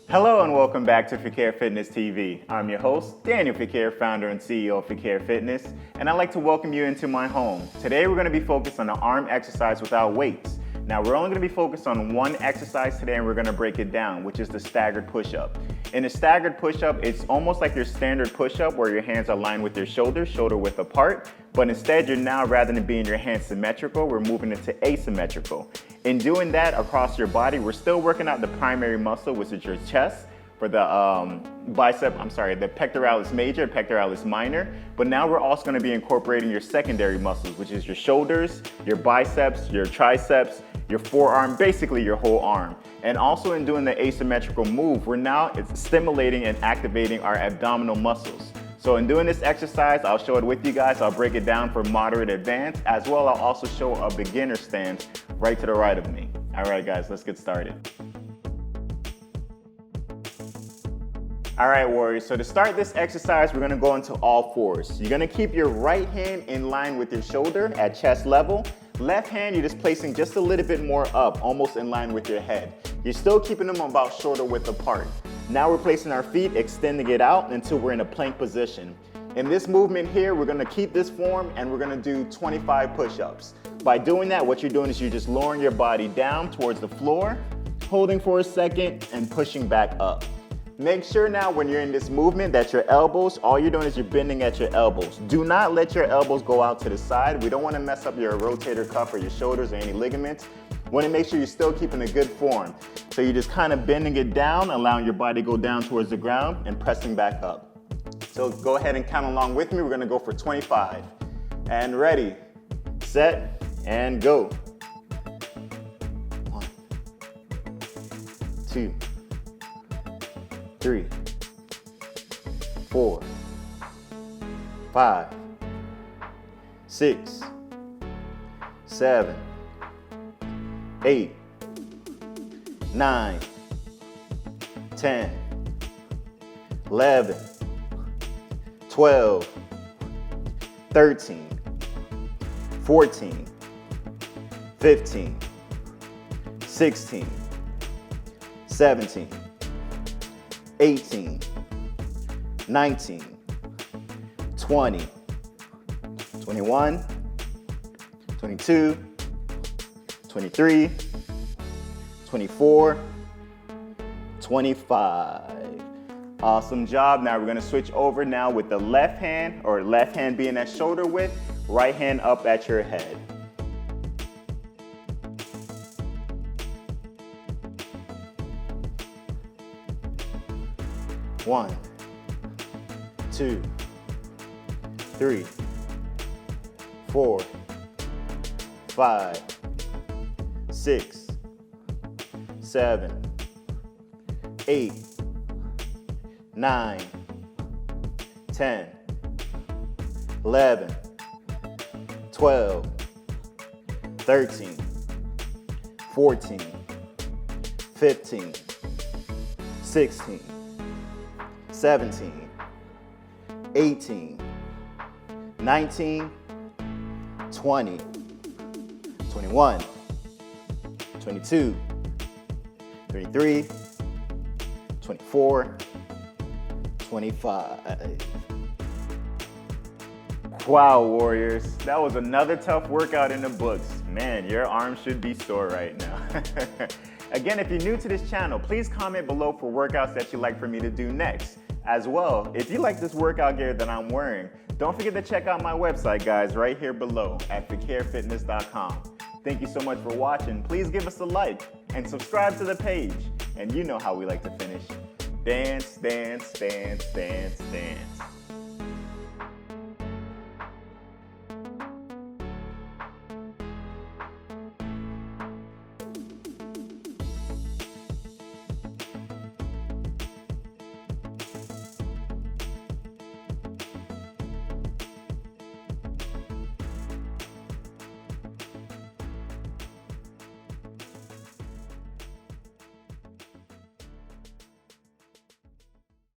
Hello and welcome back to Fequiere Fitness TV. I'm your host, Daniel Fequiere, founder and CEO of Fequiere Fitness, and I'd like to welcome you into my home. Today we're going to be focused on an arm exercise without weights. Now we're only going to be focused on one exercise today and we're going to break it down, which is the staggered push-up. In a staggered push-up, it's almost like your standard push-up where your hands are lined with your shoulders, shoulder width apart, but instead you're now, rather than being your hands symmetrical, we're moving it to asymmetrical. In doing that across your body, we're still working out the primary muscle, which is your chest, for the the pectoralis major, pectoralis minor, but now we're also going to be incorporating your secondary muscles, which is your shoulders, your biceps, your triceps, your forearm, basically your whole arm. And also in doing the asymmetrical move, we're now stimulating and activating our abdominal muscles. So in doing this exercise, I'll show it with you guys. I'll break it down for moderate advanced, as well I'll also show a beginner stance right to the right of me. All right guys, let's get started. All right, warriors, so to start this exercise, we're gonna go into all fours. You're gonna keep your right hand in line with your shoulder at chest level. Left hand, you're just placing just a little bit more up, almost in line with your head. You're still keeping them about shoulder width apart. Now we're placing our feet, extending it out until we're in a plank position. In this movement here, we're gonna keep this form and we're gonna do 25 push-ups. By doing that, what you're doing is you're just lowering your body down towards the floor, holding for a second, and pushing back up. Make sure now when you're in this movement that your elbows, all you're doing is you're bending at your elbows. Do not let your elbows go out to the side. We don't want to mess up your rotator cuff or your shoulders or any ligaments. You want to make sure you're still keeping a good form. So you're just kind of bending it down, allowing your body to go down towards the ground and pressing back up. So go ahead and count along with me. We're going to go for 25. And ready, set, and go. 1, 2, 3, 4, 5, 6, 7, 8, 9, 10, 11, 12, 13, 14, 15, 16, 17, 18, 19, 20, 21, 22, 23, 24, 25. Awesome job. Now we're going to switch over now with the left hand, or left hand being at shoulder width, right hand up at your head. 1, 2, 3, 4, 5, 6, 7, 8, 9, 10, 11, 12, 13, 14, 15, 16, 17, 18, 19, 20, 21, 22, 23, 24, 25. Wow, warriors, that was another tough workout in the books. Man, your arms should be sore right now. Again, if you're new to this channel, please comment below for workouts that you'd like for me to do next. As well, if you like this workout gear that I'm wearing, don't forget to check out my website, guys, right here below at fequierefitness.com. Thank you so much for watching. Please give us a like and subscribe to the page. And you know how we like to finish. Dance, dance, dance, dance, dance.